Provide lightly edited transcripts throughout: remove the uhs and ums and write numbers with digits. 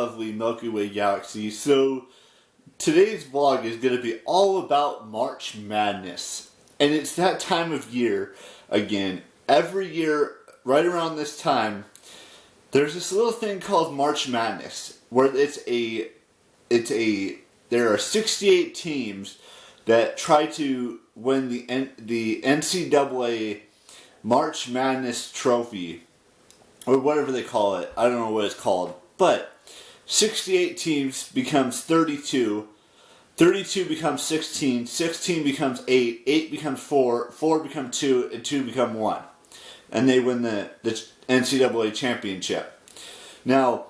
lovely Milky Way galaxy. So today's vlog is going to be all about March Madness. And it's that time of year again. Every year, right around this time, there's this little thing called March Madness, where there are 68 teams that try to win the NCAA March Madness trophy, or whatever they call it. I don't know what it's called, but 68 teams becomes 32, 32 becomes 16, 16 becomes 8, 8 becomes 4, 4 becomes 2, and 2 become 1. And they win the NCAA championship. Now,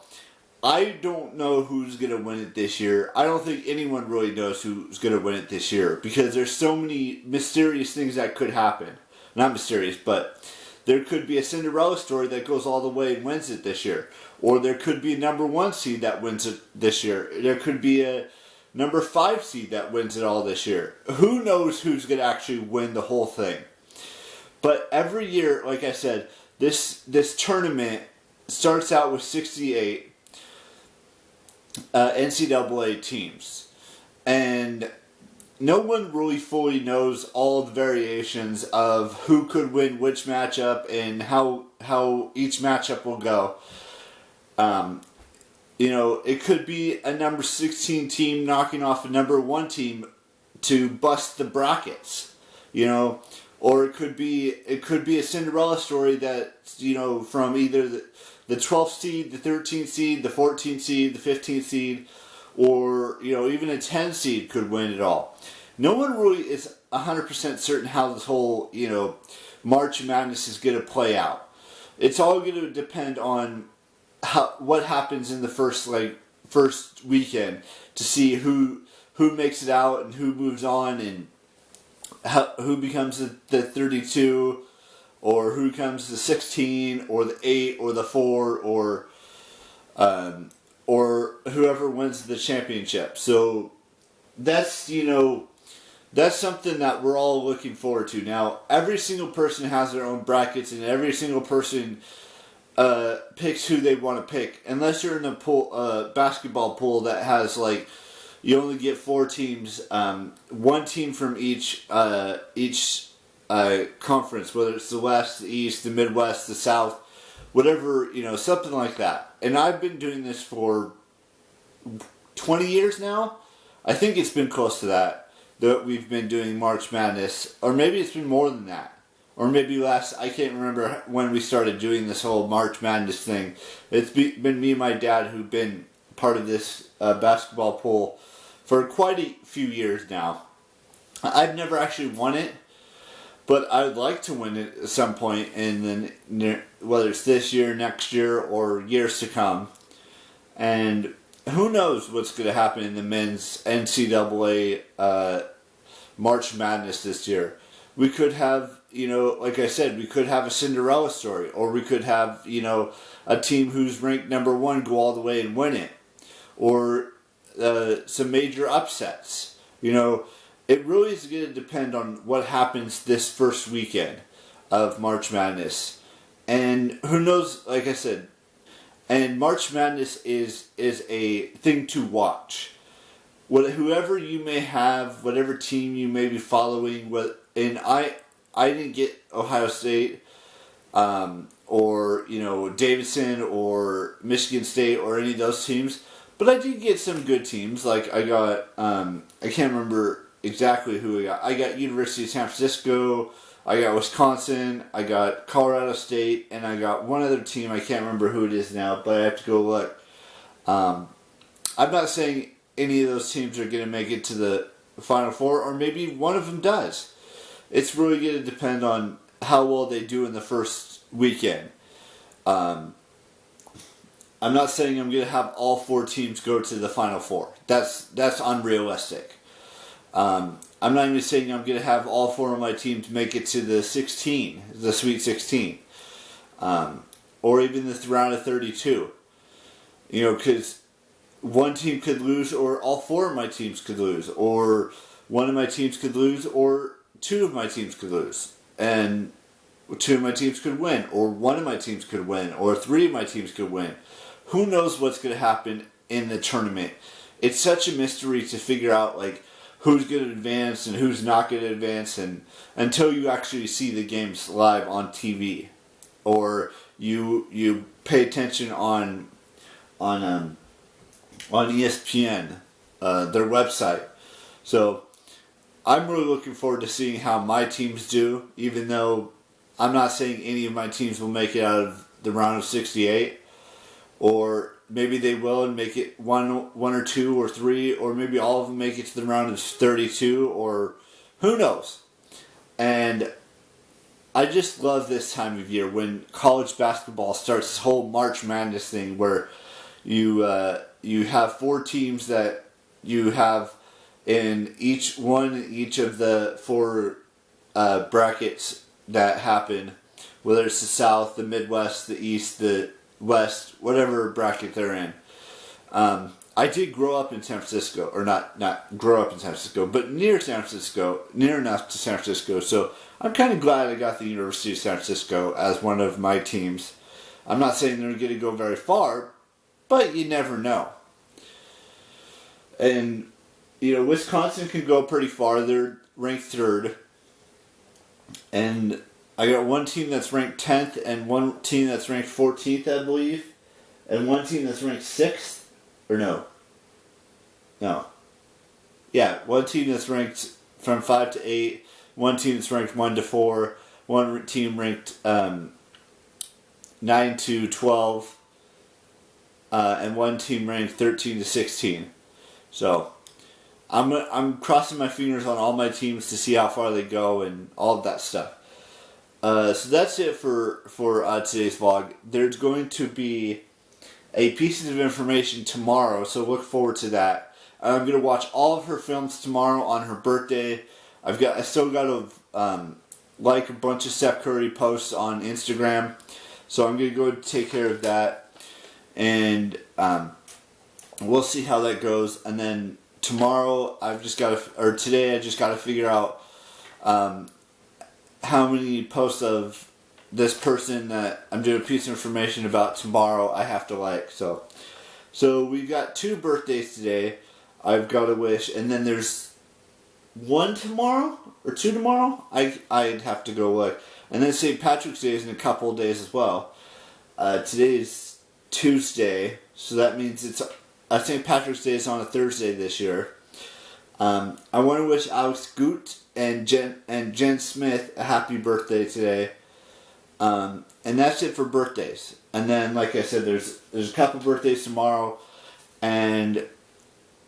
I don't know who's going to win it this year. I don't think anyone really knows who's going to win it this year, because there's so many mysterious things that could happen. Not mysterious, but there could be a Cinderella story that goes all the way and wins it this year. Or there could be a number 1 seed that wins it this year. There could be a number 5 seed that wins it all this year. Who knows who's going to actually win the whole thing? But every year, like I said, this tournament starts out with 68 NCAA teams. And no one really fully knows all the variations of who could win which matchup and how each matchup will go. It could be a number 16 team knocking off a number 1 team to bust the brackets, or it could be a Cinderella story that, from either the 12th seed, the 13th seed, the 14th seed, the 15th seed, or, even a 10 seed could win it all. No one really is 100% certain how this whole, March Madness is going to play out. It's all going to depend on what happens in the first weekend to see who makes it out and who moves on and who becomes the 32, or who becomes the 16 or the 8 or the 4 or whoever wins the championship. So that's something that we're all looking forward to. Now, every single person has their own brackets, and every single person picks who they want to pick. Unless you're in a pool, basketball pool that has you only get 4 teams, 1 team from each conference, whether it's the West, the East, the Midwest, the South, whatever, something like that. And I've been doing this for 20 years now. I think it's been close to that we've been doing March Madness, or maybe it's been more than that. Or maybe less. I can't remember when we started doing this whole March Madness thing. It's been me and my dad who've been part of this basketball pool for quite a few years now. I've never actually won it, but I would like to win it at some point, and then whether it's this year, next year, or years to come. And who knows what's going to happen in the men's NCAA March Madness this year. We could have, like I said, we could have a Cinderella story, or we could have, a team who's ranked number 1 go all the way and win it, or some major upsets. It really is going to depend on what happens this first weekend of March Madness. And who knows, like I said, and March Madness is a thing to watch. Whoever you may have, whatever team you may be following, and I didn't get Ohio State, or Davidson or Michigan State or any of those teams, but I did get some good teams. Like I got, I can't remember exactly who I got. I got University of San Francisco, I got Wisconsin, I got Colorado State, and I got one other team. I can't remember who it is now, but I have to go look. I'm not saying any of those teams are going to make it to the Final Four, or maybe one of them does. It's really going to depend on how well they do in the first weekend. I'm not saying I'm going to have all 4 teams go to the Final Four. That's unrealistic. I'm not even saying I'm going to have all 4 of my teams make it to the Sweet 16, or even the round of 32. Because one team could lose, or all 4 of my teams could lose, or one of my teams could lose, or 2 of my teams could lose, and 2 of my teams could win, or 1 of my teams could win, or 3 of my teams could win. Who knows what's going to happen in the tournament. It's such a mystery to figure out like who's going to advance and who's not going to advance, and until you actually see the games live on TV, or you pay attention on ESPN, their website. So I'm really looking forward to seeing how my teams do, even though I'm not saying any of my teams will make it out of the round of 68, or maybe they will and make it one or two or three, or maybe all of them make it to the round of 32, or who knows. And I just love this time of year when college basketball starts this whole March Madness thing where you have 4 teams that you have in each of the 4 brackets that happen, whether it's the South, the Midwest, the East, the West, whatever bracket they're in. I did grow up in San Francisco, or not grow up in San Francisco, but near enough to San Francisco. So I'm kind of glad I got the University of San Francisco as one of my teams. I'm not saying they're going to go very far, but you never know. And, Wisconsin can go pretty far. They're ranked 3rd. And I got one team that's ranked 10th and one team that's ranked 14th, I believe. And one team that's ranked 6th. Or no. Yeah, one team that's ranked from 5 to 8. One team that's ranked 1 to 4. One team ranked 9 to 12. And one team ranked 13 to 16. So I'm crossing my fingers on all my teams to see how far they go and all of that stuff. So that's it for today's vlog. There's going to be a piece of information tomorrow, so look forward to that. I'm going to watch all of her films tomorrow on her birthday. I still got to like a bunch of Steph Curry posts on Instagram, so I'm going to go take care of that, and we'll see how that goes. And then tomorrow, today I just got to figure out how many posts of this person that I'm doing a piece of information about tomorrow I have to like. So we've got 2 birthdays today. I've got to wish, and then there's 1 tomorrow or 2 tomorrow. I'd have to go look. And then St. Patrick's Day is in a couple of days as well. Today is Tuesday, so that means it's St. Patrick's Day is on a Thursday this year. I want to wish Alex Goot and Jen Smith a happy birthday today. And that's it for birthdays. And then, like I said, there's a couple birthdays tomorrow, and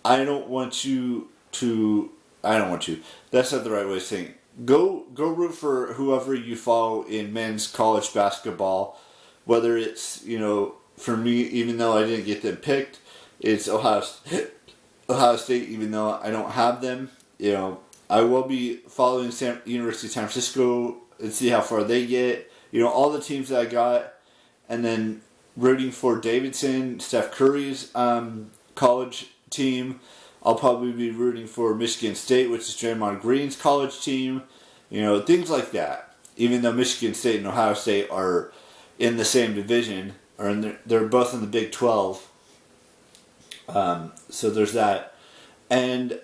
I don't want you. That's not the right way of saying it. Go root for whoever you follow in men's college basketball. Whether it's, for me, even though I didn't get them picked, it's Ohio State, even though I don't have them. I will be following University of San Francisco and see how far they get. All the teams that I got, and then rooting for Davidson, Steph Curry's college team. I'll probably be rooting for Michigan State, which is Draymond Green's college team. Things like that. Even though Michigan State and Ohio State are in the same division, they're both in the Big 12. So there's that. And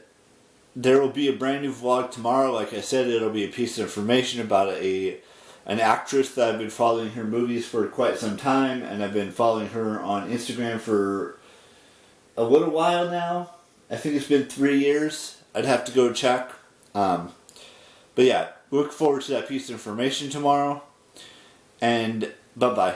there will be a brand new vlog tomorrow. Like I said, it'll be a piece of information about an actress that I've been following her movies for quite some time, and I've been following her on Instagram for a little while now. I think it's been 3 years. I'd have to go check. But yeah, look forward to that piece of information tomorrow. And bye-bye.